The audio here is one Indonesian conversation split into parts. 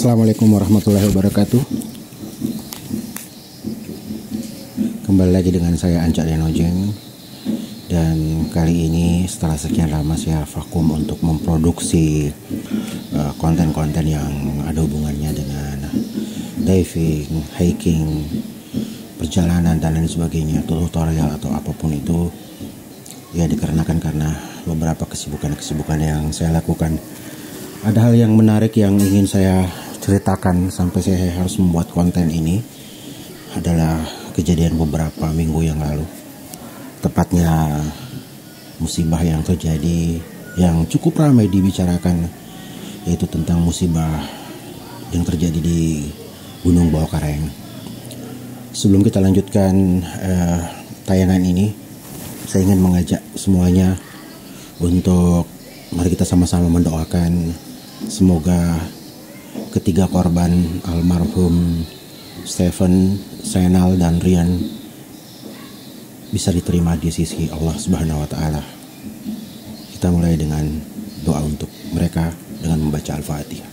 Assalamualaikum warahmatullahi wabarakatuh. Kembali lagi dengan saya Anca Denojeng. Dan kali ini setelah sekian lama saya vakum untuk memproduksi konten-konten yang ada hubungannya dengan diving, hiking, perjalanan dan lain sebagainya, tutorial atau apapun itu. Ya dikarenakan karena beberapa kesibukan yang saya lakukan. Ada hal yang menarik yang ingin saya ceritakan sampai saya harus membuat konten ini adalah kejadian beberapa minggu yang lalu. Tepatnya musibah yang terjadi yang cukup ramai dibicarakan, yaitu tentang musibah yang terjadi di Gunung Bawah-Kareng. Sebelum kita lanjutkan tayangan ini, saya ingin mengajak semuanya untuk mari kita sama-sama mendoakan semoga ketiga korban almarhum Stephen, Senal, dan Rian bisa diterima di sisi Allah Subhanahu wa Ta'ala. Kita mulai dengan doa untuk mereka dengan membaca Al-Fatihah.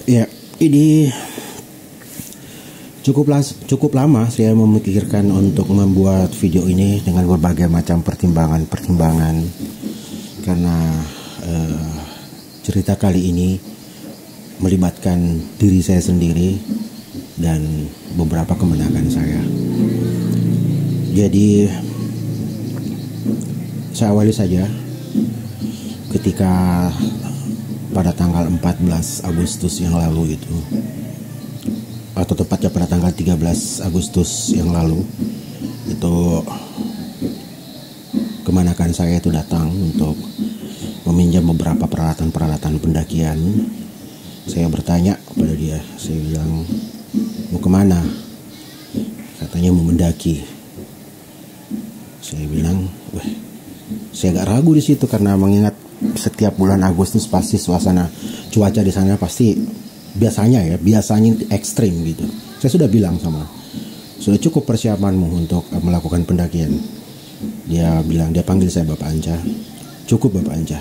Ya, ini cukup lama saya memikirkan untuk membuat video ini dengan berbagai macam pertimbangan karena cerita kali ini melibatkan diri saya sendiri dan beberapa kemenangan saya. Jadi saya awali saja ketika pada tanggal 14 Agustus yang lalu itu, atau tepatnya pada tanggal 13 Agustus yang lalu itu, kemenakan saya itu datang untuk meminjam beberapa peralatan pendakian. Saya bertanya kepada dia, saya bilang, mau kemana? Katanya mau mendaki. Saya bilang, saya agak ragu di situ karena mengingat setiap bulan Agustus pasti suasana cuaca di sana pasti biasanya ekstrim gitu. Saya sudah bilang sudah cukup persiapanmu untuk melakukan pendakian. Dia bilang, dia panggil saya Bapak Anca. Cukup Bapak Anca,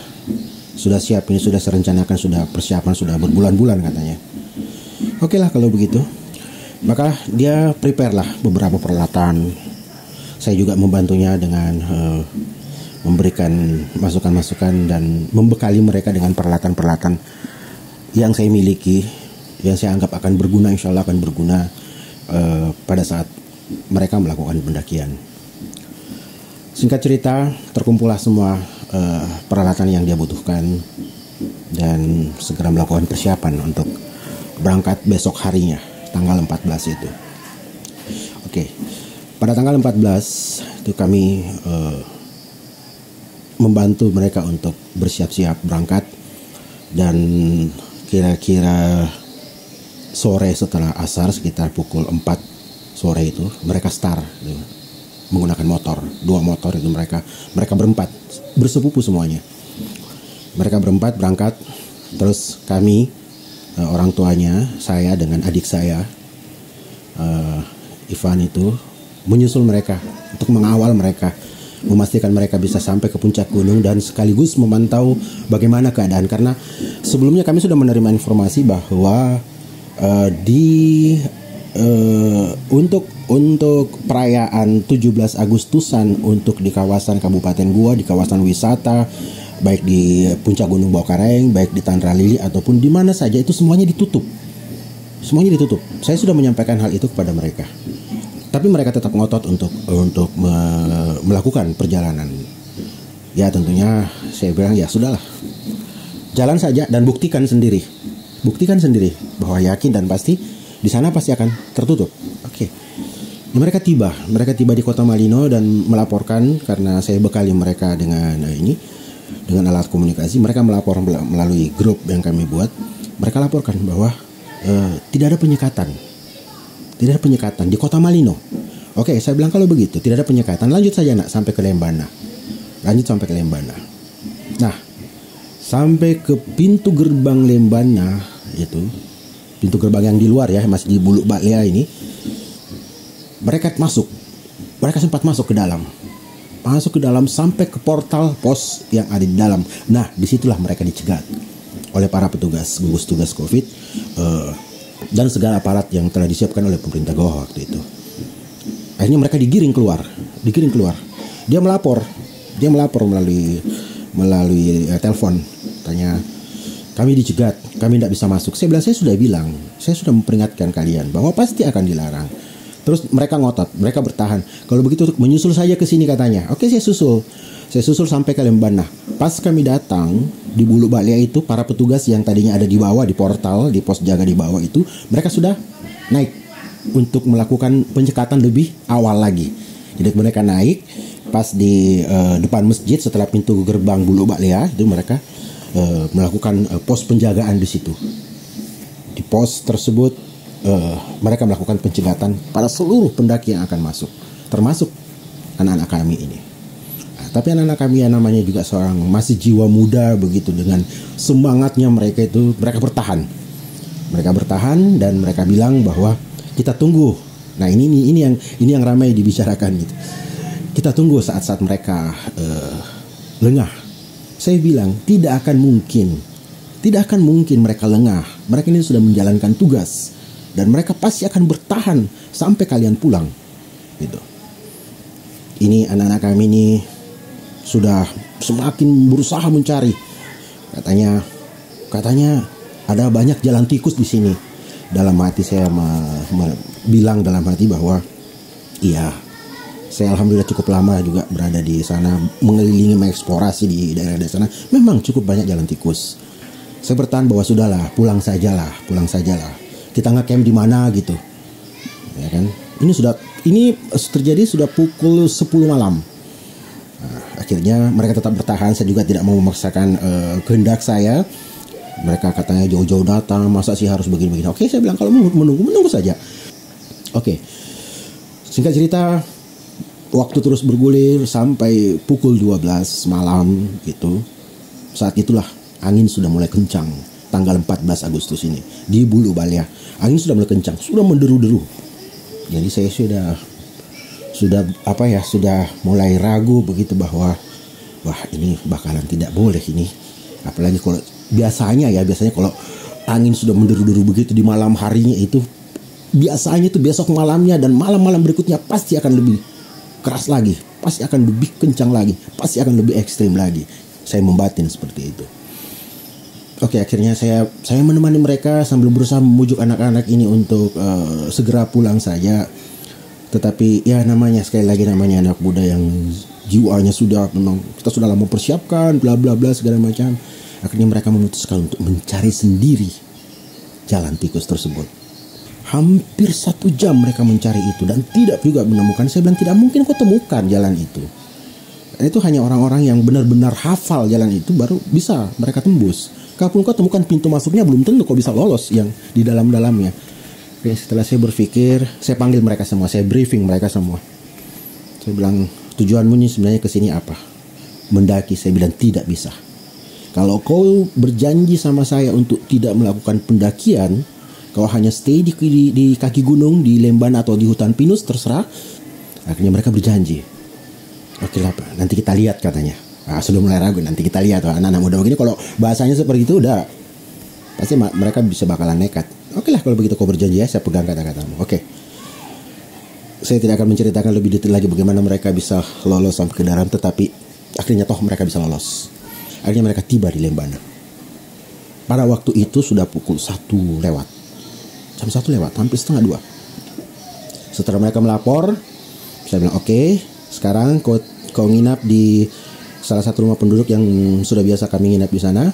sudah siap, ini sudah saya rencanakan, sudah persiapan, sudah berbulan-bulan katanya. Oke lah kalau begitu. Maka dia prepare lah beberapa peralatan. Saya juga membantunya dengan memberikan masukan-masukan dan membekali mereka dengan peralatan-peralatan yang saya miliki, yang saya anggap akan berguna, insya Allah akan berguna pada saat mereka melakukan pendakian. Singkat cerita, terkumpullah semua peralatan yang dia butuhkan dan segera melakukan persiapan untuk berangkat besok harinya, tanggal 14 itu. Oke, pada tanggal 14 itu kami membantu mereka untuk bersiap-siap berangkat, dan kira-kira sore setelah asar sekitar pukul 4 sore itu mereka start gitu, menggunakan motor, 2 motor itu mereka berempat, bersepupu semuanya. Mereka berempat berangkat, terus kami orang tuanya, saya dengan adik saya Ivan itu menyusul mereka untuk mengawal mereka, memastikan mereka bisa sampai ke puncak gunung dan sekaligus memantau bagaimana keadaan, karena sebelumnya kami sudah menerima informasi bahwa untuk perayaan 17 Agustusan untuk di kawasan Kabupaten Goa, di kawasan wisata, baik di puncak Gunung Bawah-Kareng, baik di Tanra Lili ataupun di mana saja, itu semuanya ditutup. Saya sudah menyampaikan hal itu kepada mereka. Tapi mereka tetap ngotot untuk melakukan perjalanan. Ya tentunya saya bilang, ya sudahlah, jalan saja dan buktikan sendiri bahwa yakin dan pasti di sana pasti akan tertutup. Oke. Mereka tiba di Kota Malino dan melaporkan, karena saya bekali mereka dengan alat komunikasi. Mereka melapor melalui grup yang kami buat. Mereka laporkan bahwa tidak ada penyekatan di Kota Malino. Oke, saya bilang kalau begitu tidak ada penyekatan, lanjut saja nak sampai ke Lembana. Nah, sampai ke pintu gerbang Lembana itu pintu gerbang yang di luar ya, masih di Bulu Balea ini. Mereka sempat masuk ke dalam. Masuk ke dalam sampai ke portal pos yang ada di dalam. Nah, disitulah mereka dicegat oleh para petugas gugus tugas COVID dan segala aparat yang telah disiapkan oleh pemerintah Goa waktu itu. Akhirnya mereka digiring keluar. Dia melapor melalui telepon, tanya, kami dicegat, kami tidak bisa masuk. Saya bilang, saya sudah memperingatkan kalian bahwa pasti akan dilarang. Terus mereka ngotot, mereka bertahan. Kalau begitu menyusul saja ke sini katanya. Oke, saya susul sampai ke Lembana. Pas kami datang di Bulu Balea itu, para petugas yang tadinya ada di bawah di portal, di pos jaga di bawah itu, mereka sudah naik untuk melakukan penyekatan lebih awal lagi. Jadi mereka naik pas di depan masjid setelah pintu gerbang Bulu Balea itu, mereka melakukan pos penjagaan di situ. Di pos tersebut mereka melakukan pencegatan pada seluruh pendaki yang akan masuk, termasuk anak-anak kami ini. Nah, tapi anak-anak kami yang namanya juga seorang masih jiwa muda begitu, dengan semangatnya mereka bertahan. Mereka bertahan dan mereka bilang bahwa kita tunggu. Nah, ini yang ramai dibicarakan gitu. Kita tunggu saat-saat mereka lengah. Saya bilang tidak akan mungkin mereka lengah. Mereka ini sudah menjalankan tugas. Dan mereka pasti akan bertahan sampai kalian pulang, gitu. Ini anak-anak kami ini sudah semakin berusaha mencari. Katanya ada banyak jalan tikus di sini. Dalam hati saya bilang dalam hati bahwa iya, saya alhamdulillah cukup lama juga berada di sana, mengelilingi, mengeksplorasi di daerah sana. Memang cukup banyak jalan tikus. Saya bertahan bahwa sudahlah, pulang sajalah. Kita nge-camp di mana gitu, ya kan? Ini terjadi sudah pukul 10 malam. Nah, akhirnya mereka tetap bertahan. Saya juga tidak mau memaksakan kehendak saya. Mereka katanya jauh-jauh datang, masa sih harus begini-begini. Oke, saya bilang kalau mau menunggu saja. Oke. Singkat cerita, waktu terus bergulir sampai pukul 12 malam gitu. Saat itulah angin sudah mulai kencang. Tanggal 14 Agustus ini di Bulu Balea, angin sudah mulai kencang, sudah menderu-deru. Jadi saya sudah mulai ragu begitu bahwa wah, ini bakalan tidak boleh ini. Apalagi kalau biasanya kalau angin sudah menderu-deru begitu di malam harinya itu, biasanya itu besok malamnya dan malam-malam berikutnya pasti akan lebih keras lagi, pasti akan lebih kencang lagi, pasti akan lebih ekstrim lagi. Saya membatin seperti itu. Oke, akhirnya saya menemani mereka sambil berusaha membujuk anak-anak ini untuk segera pulang saja. Tetapi ya sekali lagi namanya anak muda yang jiwanya memang kita sudah lama mempersiapkan bla bla bla segala macam. Akhirnya mereka memutuskan untuk mencari sendiri jalan tikus tersebut. Hampir 1 jam mereka mencari itu dan tidak juga menemukan. Saya bilang tidak mungkin kau temukan jalan itu. Itu hanya orang-orang yang benar-benar hafal jalan itu baru bisa mereka tembus. Kalaupun kau temukan pintu masuknya, belum tentu kau bisa lolos yang di dalam-dalamnya. Oke, setelah saya berpikir, saya panggil mereka semua, saya briefing mereka semua. Saya bilang, tujuanmu ini sebenarnya ke sini apa? Mendaki. Saya bilang tidak bisa. Kalau kau berjanji sama saya untuk tidak melakukan pendakian, kau hanya stay di kaki gunung, di Lembana atau di hutan pinus, terserah. Akhirnya mereka berjanji. Oke lah, nanti kita lihat katanya. Nah, sudah mulai ragu, nanti kita lihat. Anak-anak muda begini kalau bahasanya seperti itu udah pasti mereka bisa bakalan nekat. Oke lah, kalau begitu kau berjanji ya, saya pegang kata-katamu. Oke. Saya tidak akan menceritakan lebih detail lagi bagaimana mereka bisa lolos sampai ke dalam, tetapi akhirnya toh mereka bisa lolos. Akhirnya mereka tiba di Lembana. Pada waktu itu sudah pukul 1 lewat. Jam 1 lewat, hampir setengah 2. Setelah mereka melapor, saya bilang oke, sekarang kau nginap di salah satu rumah penduduk yang sudah biasa kami nginap di sana.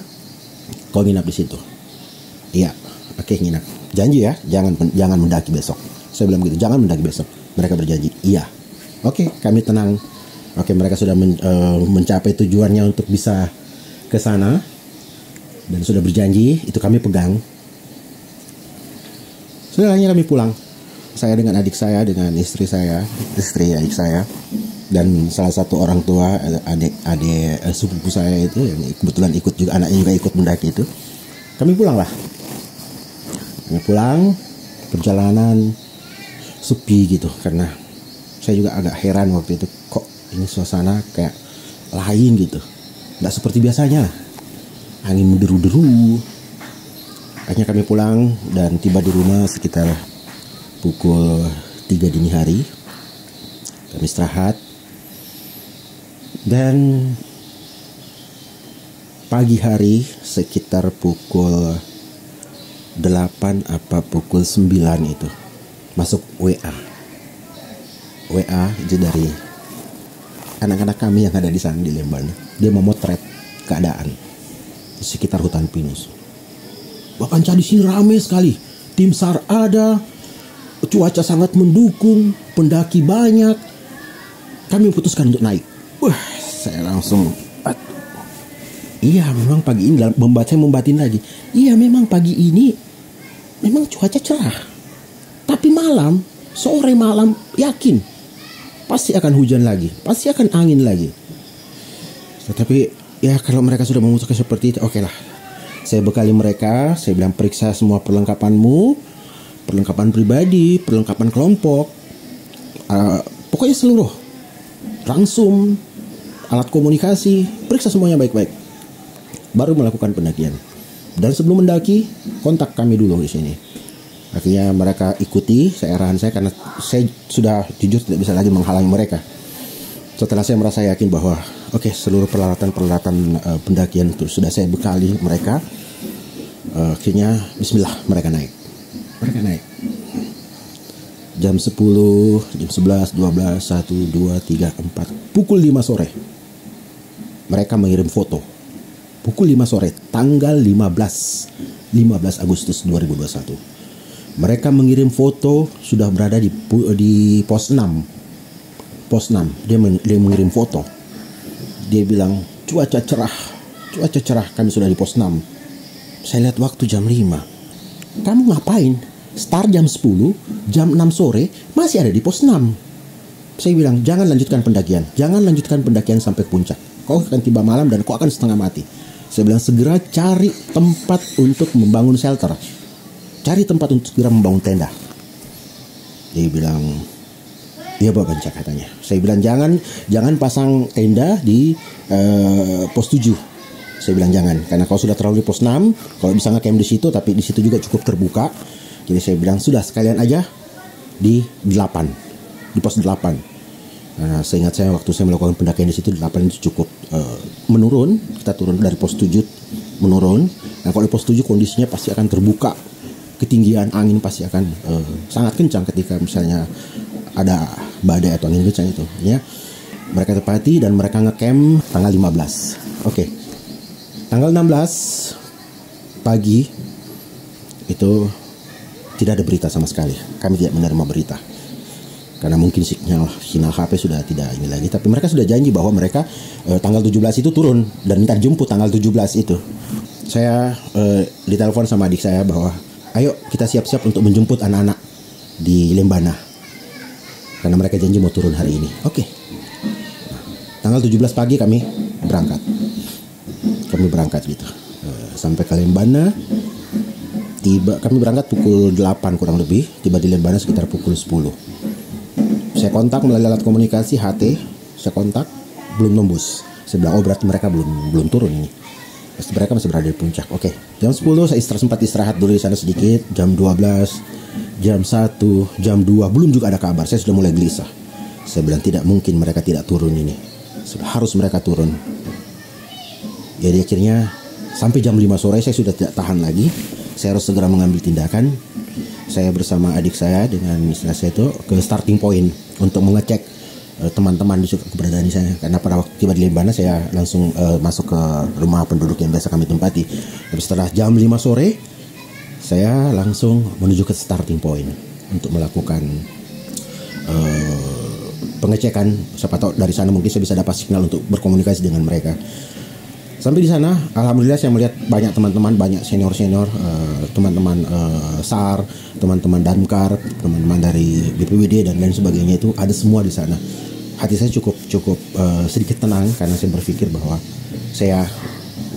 Kau nginap di situ. Iya, oke, nginap. Janji ya, jangan mendaki besok. Saya bilang begitu, jangan mendaki besok. Mereka berjanji, iya. Oke, kami tenang. Oke, mereka sudah mencapai tujuannya untuk bisa ke sana dan sudah berjanji, itu kami pegang. Setelahnya kami pulang. Saya dengan adik saya, dengan istri adik saya, dan salah satu orang tua adik sepupu saya itu yang kebetulan ikut juga, anaknya juga ikut mendaki itu. Kami pulang lah. Kami pulang, perjalanan sepi gitu, karena saya juga agak heran waktu itu, kok ini suasana kayak lain gitu, nggak seperti biasanya, angin menderu-deru. Akhirnya kami pulang dan tiba di rumah sekitar pukul 3 dini hari. Kami istirahat dan pagi hari sekitar pukul 8 apa pukul 9 itu masuk WA itu dari anak-anak kami yang ada di sana di Lembana. Dia memotret keadaan di sekitar hutan pinus. Bapak Panca di sini ramai sekali, tim SAR ada, cuaca sangat mendukung, pendaki banyak. Kami memutuskan untuk naik. Wah, saya langsung, iya memang pagi ini, saya membatin lagi. Iya memang pagi ini memang cuaca cerah. Tapi malam, sore malam yakin pasti akan hujan lagi, pasti akan angin lagi. Tetapi ya kalau mereka sudah memutuskan seperti itu, oke lah. Saya bekali mereka, saya bilang periksa semua perlengkapanmu, perlengkapan pribadi, perlengkapan kelompok, pokoknya seluruh, ransum, alat komunikasi, periksa semuanya baik-baik. Baru melakukan pendakian. Dan sebelum mendaki, kontak kami dulu di sini. Akhirnya mereka ikuti arahan saya karena saya sudah jujur tidak bisa lagi menghalangi mereka. Setelah saya merasa yakin bahwa seluruh peralatan pendakian itu sudah saya bekali mereka, akhirnya bismillah mereka naik. Jam 10, jam 11, 12, 1, 2, 3, 4, pukul 5 sore. Mereka mengirim foto. Pukul 5 sore, tanggal 15 Agustus 2021. Mereka mengirim foto sudah berada di pos 6. Pos 6, dia mengirim foto. Dia bilang, cuaca cerah, kami sudah di pos 6. Saya lihat waktu jam 5. Kamu ngapain? Start jam 10, jam 6 sore, masih ada di pos 6. Saya bilang, jangan lanjutkan pendakian sampai puncak. Kau akan tiba malam dan kau akan setengah mati. Saya bilang, segera cari tempat untuk membangun shelter. Cari tempat untuk segera membangun tenda. Dia bilang, iya Bapak Panca katanya. Saya bilang, jangan pasang tenda di pos 7. Saya bilang jangan, karena kalau sudah terlalu di pos 6, kalau bisa ngecamp di situ, tapi di situ juga cukup terbuka. Jadi saya bilang, sudah sekalian aja di 8, di pos 8. Nah, seingat saya waktu saya melakukan pendakian di situ 8 itu cukup menurun. Kita turun dari pos 7 menurun. Nah, kalau di pos 7 kondisinya pasti akan terbuka. Ketinggian angin pasti akan sangat kencang ketika misalnya ada badai atau angin kencang itu. Ya, mereka tepati dan mereka ngecamp tanggal 15. Tanggal 16 pagi itu tidak ada berita sama sekali. Kami tidak menerima berita. Karena mungkin sinyal HP sudah tidak ini lagi. Tapi mereka sudah janji bahwa mereka tanggal 17 itu turun dan minta jemput tanggal 17 itu. Saya ditelepon sama adik saya bahwa ayo kita siap-siap untuk menjemput anak-anak di Lembana. Karena mereka janji mau turun hari ini. Tanggal 17 pagi kami berangkat gitu. Sampai ke Lembana. Kami berangkat pukul 8 kurang lebih. Tiba di Lembana sekitar pukul 10. Saya kontak melalui alat komunikasi HT. Saya kontak, belum nembus. Saya bilang, berarti mereka belum turun ini. Mereka masih berada di puncak. Jam 10 saya sempat istirahat dulu di sana sedikit. Jam 12, jam 1, jam 2 belum juga ada kabar. Saya sudah mulai gelisah. Saya bilang tidak mungkin mereka tidak turun ini. Harus mereka turun. Jadi akhirnya sampai jam 5 sore saya sudah tidak tahan lagi. Saya harus segera mengambil tindakan. Saya bersama adik saya dengan istri saya itu ke starting point untuk mengecek teman-teman di keberadaan di sana. Karena pada waktu tiba di Lembana saya langsung masuk ke rumah penduduk yang biasa kami tempati. Tapi setelah jam 5 sore saya langsung menuju ke starting point untuk melakukan pengecekan. Siapa tahu dari sana mungkin saya bisa dapat signal untuk berkomunikasi dengan mereka. Sampai di sana, alhamdulillah saya melihat banyak teman-teman, banyak senior-senior, teman-teman SAR, teman-teman Damkar, teman-teman dari BPBD dan lain sebagainya, itu ada semua di sana. Hati saya cukup sedikit tenang karena saya berpikir bahwa saya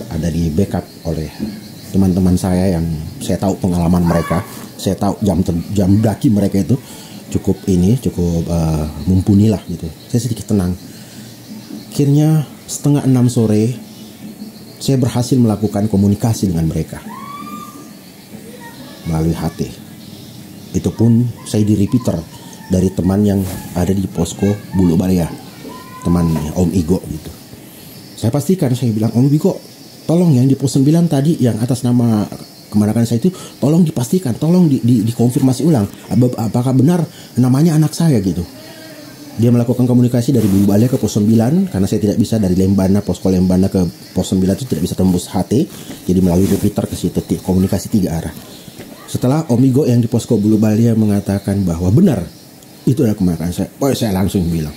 ada di backup oleh teman-teman saya yang saya tahu pengalaman mereka Saya tahu jam daki mereka itu cukup mumpuni lah gitu. Saya sedikit tenang. Akhirnya 5:30 sore saya berhasil melakukan komunikasi dengan mereka melalui HT. Itu pun saya di repeater dari teman yang ada di posko Bulu Balea, teman Om Igo gitu. Saya pastikan, saya bilang, Om Igo, tolong yang di pos 9 tadi yang atas nama kemanakan saya itu tolong dipastikan, tolong dikonfirmasi ulang apakah benar namanya anak saya gitu. Dia melakukan komunikasi dari Bulu Balea ke pos 9 karena saya tidak bisa dari Lembana, posko Lembana ke pos 9 itu tidak bisa tembus HT, jadi melalui repeater ke situ, komunikasi 3 arah. Setelah Om Igo yang di posko Bulu Balea mengatakan bahwa benar itu adalah kemanakan saya, saya langsung bilang,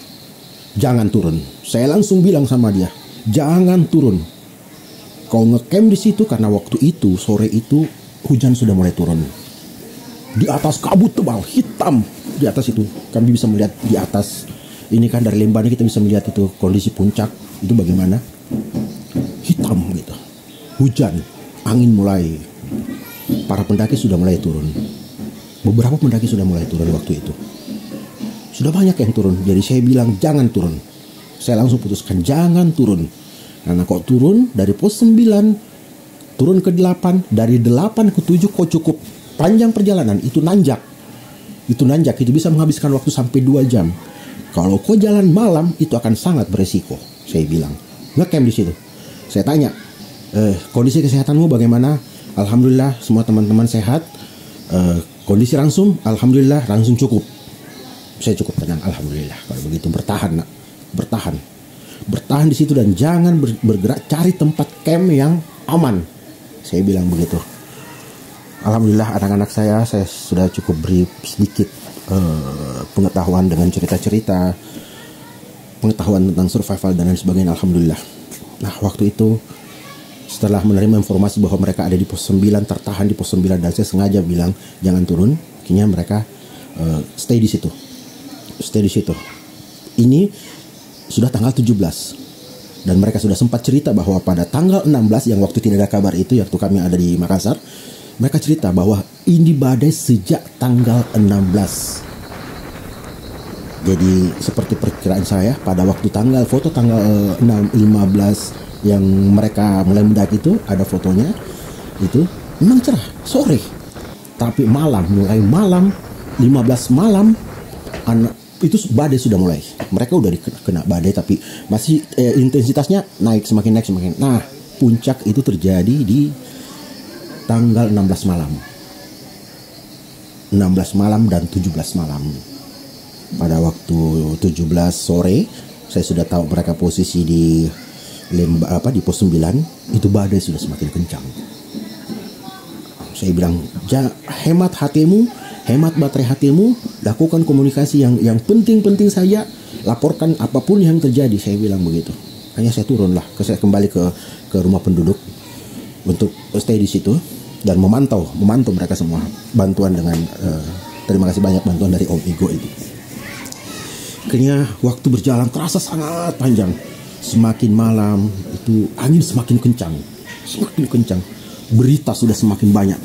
jangan turun. Saya langsung bilang sama dia, jangan turun. Kau ngecamp di situ karena waktu itu sore itu hujan sudah mulai turun. Di atas kabut tebal hitam di atas itu kami bisa melihat di atas ini kan dari Lembana kita bisa melihat itu kondisi puncak itu bagaimana hitam gitu. Hujan, angin mulai. Para pendaki sudah mulai turun. Beberapa pendaki sudah mulai turun waktu itu. Sudah banyak yang turun. Jadi saya bilang jangan turun. Saya langsung putuskan jangan turun. Karena kok turun dari pos 9 turun ke 8, dari 8 ke 7 kok cukup panjang perjalanan, itu nanjak. Itu bisa menghabiskan waktu sampai 2 jam. Kalau kau jalan malam itu akan sangat beresiko, saya bilang. Ngecamp di situ. Saya tanya, kondisi kesehatanmu bagaimana? Alhamdulillah semua teman-teman sehat. Kondisi Rangsum, alhamdulillah Rangsum cukup. Saya cukup tenang, alhamdulillah. Kalau begitu bertahan, nak. Bertahan di situ dan jangan bergerak, cari tempat camp yang aman. Saya bilang begitu. Alhamdulillah anak-anak saya sudah cukup beri sedikit pengetahuan dengan cerita-cerita, pengetahuan tentang survival dan lain sebagainya. Alhamdulillah. Nah waktu itu setelah menerima informasi bahwa mereka ada di pos 9, tertahan di pos 9 dan saya sengaja bilang jangan turun, akhirnya mereka stay di situ. Ini sudah tanggal 17 dan mereka sudah sempat cerita bahwa pada tanggal 16 yang waktu tidak ada kabar itu, waktu kami ada di Makassar, mereka cerita bahwa ini badai sejak tanggal 16. Jadi seperti perkiraan saya pada waktu foto tanggal 15 yang mereka mulai mendaki itu ada fotonya, itu memang cerah sore, tapi mulai malam 15 malam itu badai sudah mulai. Mereka udah kena badai tapi masih intensitasnya semakin naik. Nah, puncak itu terjadi di tanggal 16 malam. 16 malam dan 17 malam. Pada waktu 17 sore, saya sudah tahu mereka posisi di pos 9, itu badai sudah semakin kencang. Saya bilang, hemat hatimu, hemat baterai hatimu, lakukan komunikasi yang penting-penting saja, laporkan apapun yang terjadi. Saya bilang begitu. Hanya saya turun lah, saya kembali ke rumah penduduk untuk stay di situ dan memantau mereka semua. Bantuan dengan terima kasih banyak bantuan dari Om Igo itu. Akhirnya waktu berjalan terasa sangat panjang. Semakin malam itu angin semakin kencang. Berita sudah semakin banyak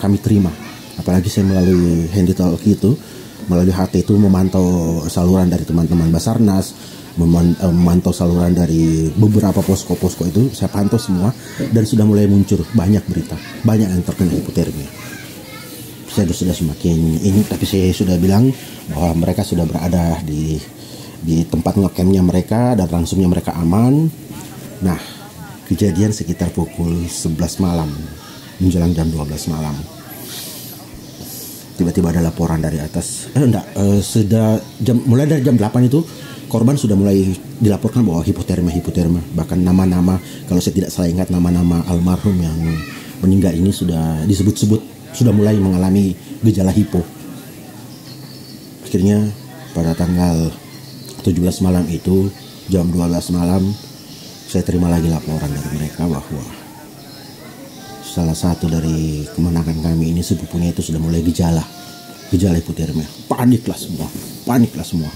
kami terima. Apalagi saya melalui handy talk itu, melalui HT itu memantau saluran dari teman-teman Basarnas, memantau saluran dari beberapa posko-posko itu, saya pantau semua dan sudah mulai muncul banyak berita, banyak yang terkena hipotermia. Saya sudah semakin ini, tapi saya sudah bilang bahwa mereka sudah berada di tempat ngecampnya mereka dan langsungnya mereka aman. Nah, kejadian sekitar pukul 11 malam menjelang jam 12 malam. Tiba-tiba ada laporan dari atas. Mulai dari jam 8 itu korban sudah mulai dilaporkan bahwa hipotermia. Bahkan nama-nama, kalau saya tidak salah ingat, nama-nama almarhum yang meninggal ini sudah disebut-sebut, sudah mulai mengalami gejala hipo. Akhirnya pada tanggal 17 malam itu, jam 12 malam, saya terima lagi laporan dari mereka bahwa salah satu dari kemenangan kami ini sepupunya itu sudah mulai gejala hipotermia. Paniklah semua.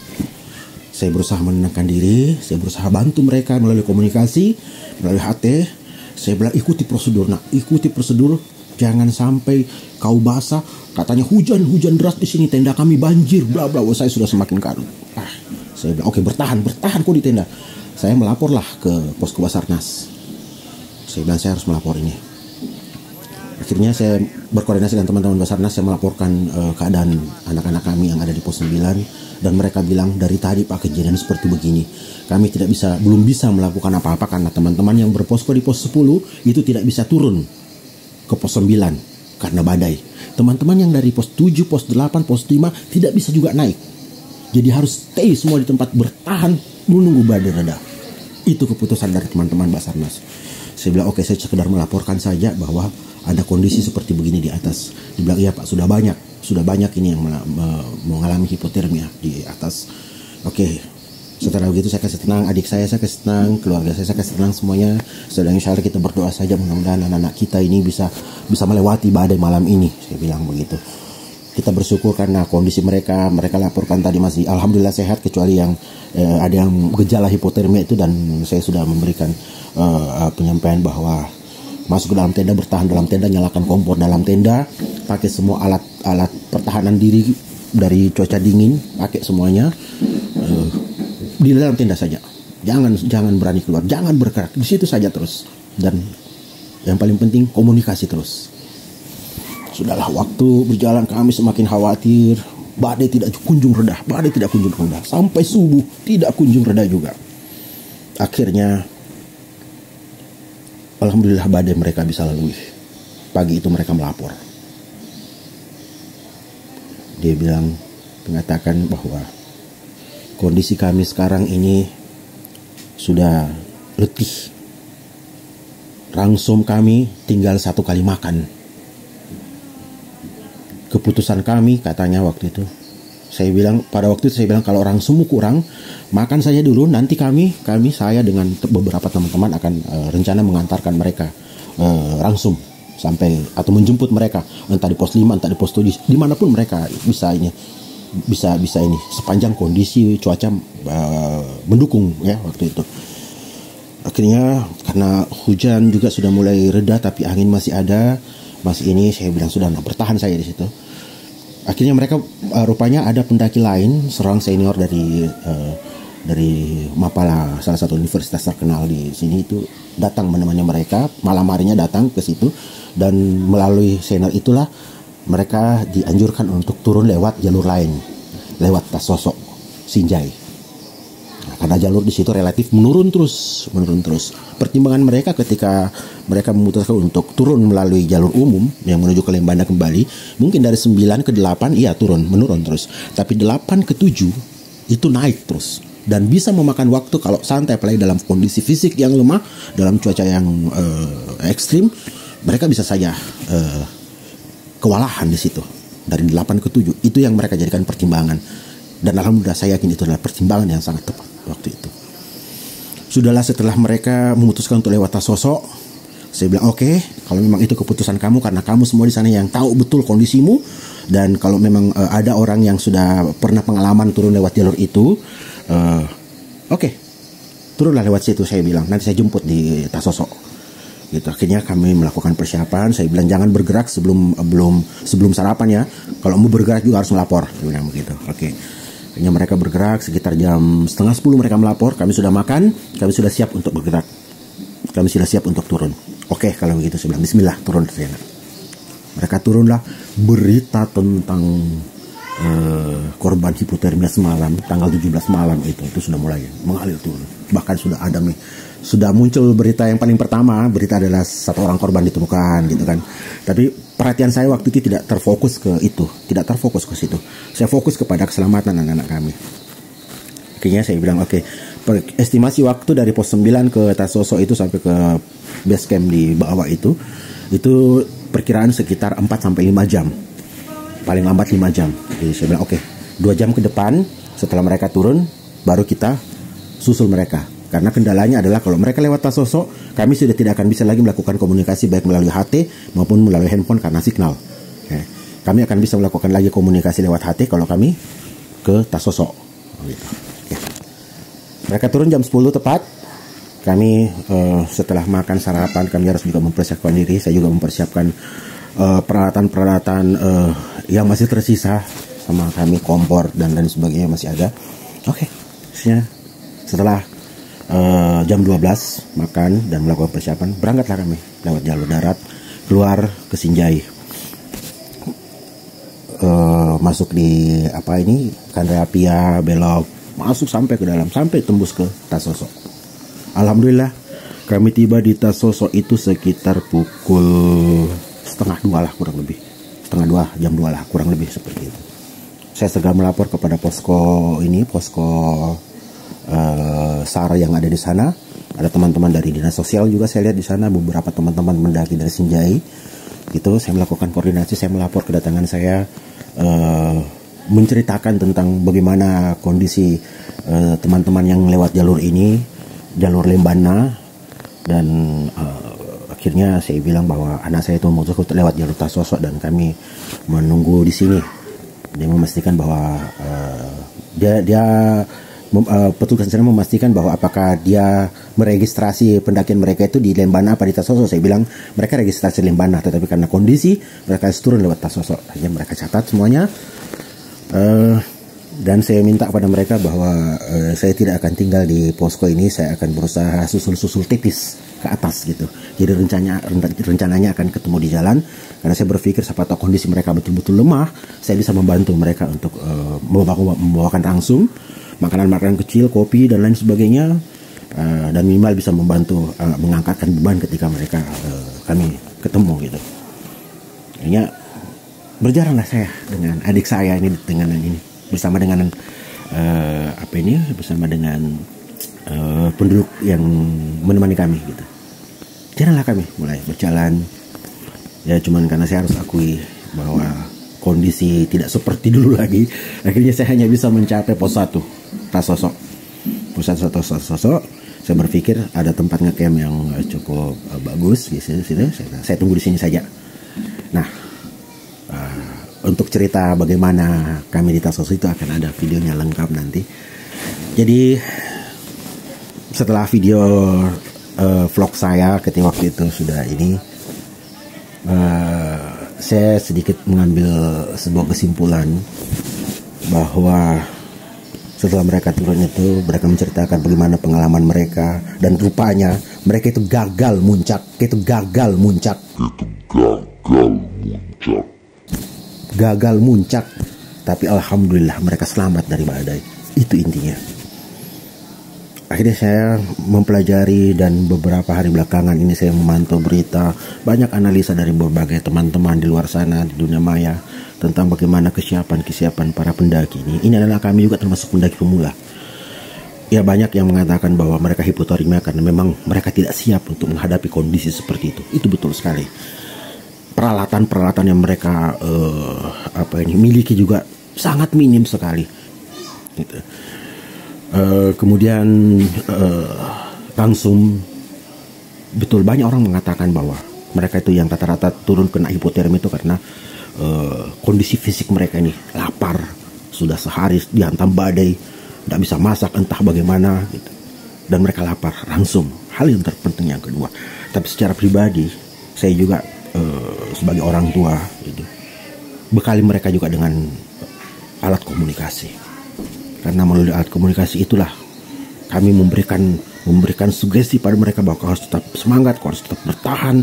Saya berusaha menenangkan diri, saya berusaha bantu mereka melalui komunikasi, melalui HT. Saya bilang ikuti prosedur, jangan sampai kau basah, katanya hujan deras di sini, tenda kami banjir, bla bla. Saya sudah semakin kalut. Saya bilang, oke, bertahan kok di tenda. Saya melaporlah ke posko Basarnas. Saya bilang saya harus melapor ini. Akhirnya saya berkoordinasi dengan teman-teman Basarnas, saya melaporkan keadaan anak-anak kami yang ada di pos 9, dan mereka bilang dari tadi Pak kejadian seperti begini. Kami belum bisa melakukan apa-apa karena teman-teman yang berposko di pos 10 itu tidak bisa turun ke pos 9 karena badai. Teman-teman yang dari pos 7, pos 8, pos 5 tidak bisa juga naik. Jadi harus stay semua di tempat, bertahan menunggu badai reda. Itu keputusan dari teman-teman Basarnas. Saya bilang oke, saya sekedar melaporkan saja bahwa ada kondisi seperti begini di atas. Dibilang iya Pak, sudah banyak ini yang mengalami hipotermia di atas. Oke, setelah begitu saya kasih tenang adik saya kasih tenang, keluarga saya kasih tenang semuanya. Sedang insya Allah kita berdoa saja mudah-mudahan anak-anak kita ini bisa melewati badai malam ini. Saya bilang begitu. Kita bersyukur karena kondisi mereka laporkan tadi masih alhamdulillah sehat, kecuali yang ada yang gejala hipotermia itu, dan saya sudah memberikan penyampaian bahwa masuk ke dalam tenda, bertahan dalam tenda, nyalakan kompor dalam tenda, pakai semua alat pertahanan diri dari cuaca dingin, pakai semuanya, di dalam tenda saja. Jangan berani keluar, jangan bergerak, di situ saja terus. Dan yang paling penting komunikasi terus. Sudahlah, waktu berjalan kami semakin khawatir. Badai tidak kunjung reda, sampai subuh tidak kunjung reda juga. Akhirnya alhamdulillah badai mereka bisa lalui. Pagi itu mereka melapor. Dia mengatakan bahwa kondisi kami sekarang ini sudah letih. Rangsum kami tinggal 1 kali makan. Keputusan kami, katanya waktu itu, pada waktu itu saya bilang kalau rangsum kurang, makan saja dulu, nanti saya dengan beberapa teman-teman akan rencana mengantarkan mereka rangsum sampai atau menjemput mereka entah di pos 5, entah di pos 7, dimanapun mereka bisa ini sepanjang kondisi cuaca mendukung ya waktu itu. Akhirnya karena hujan juga sudah mulai reda tapi angin masih ada, saya bilang sudah bertahan saya di situ. Akhirnya mereka rupanya ada pendaki lain, seorang senior dari Mapala, salah satu universitas terkenal di sini, itu datang menemani mereka, malam harinya datang ke situ, dan melalui senior itulah mereka dianjurkan untuk turun lewat jalur lain, lewat Tasosok, Sinjai. Nah, karena jalur di situ relatif menurun terus. Pertimbangan mereka ketika mereka memutuskan untuk turun melalui jalur umum yang menuju ke Lembana kembali, mungkin dari 9 ke 8 iya menurun terus. Tapi 8 ke 7 itu naik terus. Dan bisa memakan waktu kalau santai, apalagi dalam kondisi fisik yang lemah, dalam cuaca yang ekstrim, mereka bisa saja kewalahan di situ. Dari 8 ke 7 itu yang mereka jadikan pertimbangan. Dan alhamdulillah saya yakin itu adalah pertimbangan yang sangat tepat waktu itu. Sudahlah, setelah mereka memutuskan untuk lewat Tasosok, saya bilang oke, kalau memang itu keputusan kamu, karena kamu semua di sana yang tahu betul kondisimu, dan kalau memang ada orang yang sudah pernah pengalaman turun lewat jalur itu, oke, turunlah lewat situ. Saya bilang nanti saya jemput di Tasosok. Gitu. Akhirnya kami melakukan persiapan. Saya bilang jangan bergerak sebelum sarapan ya. Kalau mau bergerak juga harus melapor. Saya bilang begitu. Oke. Akhirnya mereka bergerak sekitar jam 9:30 mereka melapor. Kami sudah makan, kami sudah siap untuk bergerak. Kami sudah siap untuk turun. Oke, kalau begitu saya bilang bismillah, turun saja. Mereka turunlah, berita tentang korban hipotermia semalam, tanggal 17 malam itu sudah mulai mengalir turun. Bahkan sudah muncul berita yang paling pertama, berita adalah 1 orang korban ditemukan gitu kan. Tapi perhatian saya waktu itu tidak terfokus ke situ. Saya fokus kepada keselamatan anak-anak kami. Akhirnya saya bilang oke, estimasi waktu dari pos 9 ke Tasosok itu sampai ke base camp di bawah itu perkiraan sekitar 4 sampai 5 jam. Paling lambat 5 jam. Jadi saya bilang oke, 2 jam ke depan setelah mereka turun baru kita susul mereka. Karena kendalanya adalah kalau mereka lewat Tasosok, kami sudah tidak akan bisa lagi melakukan komunikasi baik melalui HT maupun melalui handphone karena signal. Okay. Kami akan bisa melakukan lagi komunikasi lewat HT kalau kami ke Tasosok. Gitu. Okay. Mereka turun jam 10 tepat. Kami setelah makan sarapan, kami harus juga mempersiapkan diri. Saya juga mempersiapkan peralatan-peralatan yang masih tersisa sama kami, kompor dan lain sebagainya masih ada. Oke, setelah jam 12 makan dan melakukan persiapan, berangkatlah kami lewat jalur darat keluar ke Sinjai, masuk di Kanreapia, belok masuk sampai ke dalam, sampai tembus ke Tasoso. Alhamdulillah kami tiba di Tasoso itu sekitar pukul setengah 2 lah, kurang lebih setengah 2, jam 2 lah kurang lebih seperti itu. Saya segera melapor kepada posko SAR yang ada di sana. Ada teman-teman dari dinas sosial juga saya lihat di sana, beberapa teman-teman mendaki dari Sinjai. Gitu, saya melakukan koordinasi, saya melapor kedatangan saya, menceritakan tentang bagaimana kondisi teman-teman yang lewat jalur ini, jalur Lembana, dan akhirnya saya bilang bahwa anak saya itu memutuskan lewat jalur Tasoso dan kami menunggu di sini. Dia memastikan bahwa petugas sana memastikan bahwa apakah dia meregistrasi pendakian mereka itu di Lembana apa di Tasoso. Saya bilang mereka registrasi Lembana, tetapi karena kondisi mereka harus turun lewat Tasoso. Hanya mereka catat semuanya, dan saya minta kepada mereka bahwa saya tidak akan tinggal di posko ini. Saya akan berusaha susul-susul tipis ke atas gitu. Jadi rencananya akan ketemu di jalan, karena saya berpikir siapa tahu kondisi mereka betul-betul lemah, saya bisa membantu mereka untuk membawakan langsung makanan-makanan kecil, kopi dan lain sebagainya, dan minimal bisa membantu mengangkatkan beban ketika mereka kami ketemu gitu. Akhirnya berjalanlah saya dengan adik saya ini bersama dengan penduduk yang menemani kami gitu. Jalanlah kami mulai berjalan. Ya cuman karena saya harus akui bahwa kondisi tidak seperti dulu lagi. Akhirnya saya hanya bisa mencapai pos 1 Tasoso. Pos 1 Tasoso. Saya berpikir ada tempat ngecamp yang cukup bagus di sini. Saya tunggu di sini saja. Nah, untuk cerita bagaimana kami di Tasoso itu akan ada videonya lengkap nanti. Jadi setelah video vlog saya ketika waktu itu sudah ini, saya sedikit mengambil sebuah kesimpulan bahwa setelah mereka turun itu, mereka menceritakan bagaimana pengalaman mereka, dan rupanya mereka itu gagal muncak. Gagal muncak, tapi alhamdulillah mereka selamat dari badai. Itu intinya. Akhirnya saya mempelajari, dan beberapa hari belakangan ini saya memantau berita, banyak analisa dari berbagai teman-teman di luar sana, di dunia maya, tentang bagaimana kesiapan para pendaki ini. Ini adalah kami juga termasuk pendaki pemula. Ya banyak yang mengatakan bahwa mereka hipotermia karena memang mereka tidak siap untuk menghadapi kondisi seperti itu. Itu betul sekali. Peralatan-peralatan yang mereka miliki juga sangat minim sekali. Gitu. Kemudian langsung betul banyak orang mengatakan bahwa mereka itu yang rata-rata turun kena hipotermia itu karena kondisi fisik mereka ini lapar, sudah sehari dihantam badai, tidak bisa masak entah bagaimana gitu, dan mereka lapar langsung. Hal yang terpenting yang kedua, tapi secara pribadi saya juga sebagai orang tua gitu, bekali mereka juga dengan alat komunikasi. Karena melalui alat komunikasi itulah kami memberikan sugesti pada mereka bahwa kau harus tetap semangat, kau harus tetap bertahan.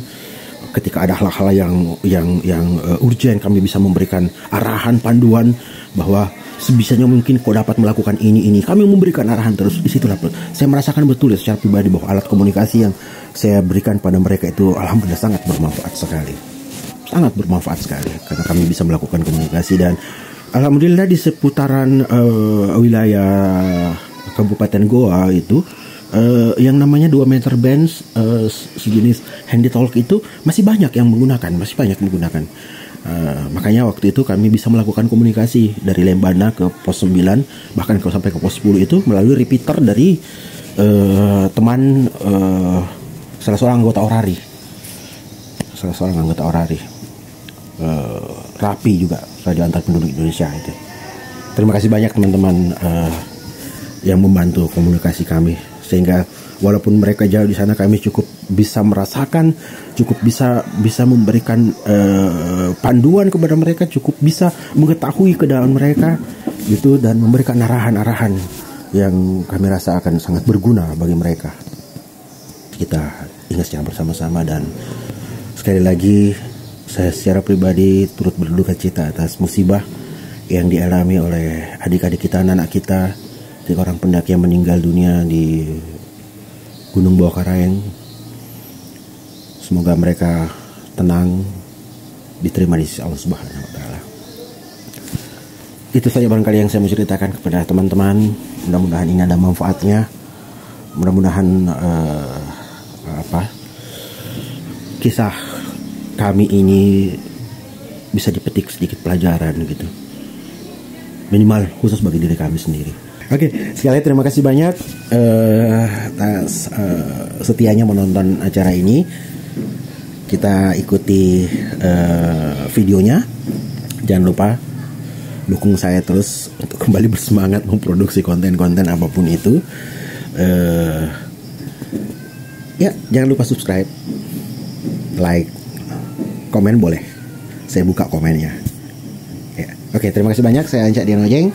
Ketika ada hal-hal yang urgent, kami bisa memberikan arahan, panduan bahwa sebisanya mungkin kau dapat melakukan ini. Kami memberikan arahan terus. Disitulah saya merasakan betul secara pribadi bahwa alat komunikasi yang saya berikan pada mereka itu alhamdulillah sangat bermanfaat sekali. Sangat bermanfaat sekali karena kami bisa melakukan komunikasi, dan alhamdulillah di seputaran wilayah Kabupaten Goa itu yang namanya 2 meter band sejenis handy talk itu masih banyak menggunakan. Makanya waktu itu kami bisa melakukan komunikasi dari Lembana ke pos 9, bahkan sampai ke pos 10 itu melalui repeater dari salah seorang anggota Orari. Rapi juga, Radio Antar Penduduk Indonesia itu. Terima kasih banyak teman-teman yang membantu komunikasi kami, sehingga walaupun mereka jauh di sana, kami cukup bisa merasakan, cukup bisa memberikan panduan kepada mereka, cukup bisa mengetahui keadaan mereka gitu, dan memberikan arahan-arahan yang kami rasa akan sangat berguna bagi mereka. Kita ingat secara bersama-sama, dan sekali lagi saya secara pribadi turut berduka cita atas musibah yang dialami oleh adik-adik kita, anak-anak kita, 3 orang pendaki yang meninggal dunia di Gunung Bawah Karaeng. Semoga mereka tenang, diterima di sisi Allah Subhanahu wa Ta'ala. Itu saja barangkali yang saya mau ceritakan kepada teman-teman. Mudah-mudahan ini ada manfaatnya. Mudah-mudahan kisah kami ini bisa dipetik sedikit pelajaran gitu, minimal khusus bagi diri kami sendiri. Oke, sekali lagi terima kasih banyak atas setianya menonton acara ini. Kita ikuti videonya. Jangan lupa dukung saya terus untuk kembali bersemangat memproduksi konten-konten apapun itu. Ya, jangan lupa subscribe, like, komen boleh. Saya buka komennya. Ya. Oke, terima kasih banyak. Saya Ancak Dian Ojeng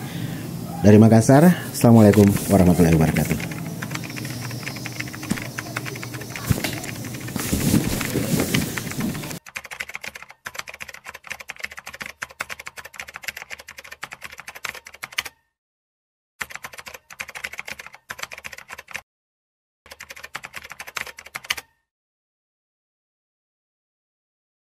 dari Makassar. Assalamualaikum warahmatullahi wabarakatuh.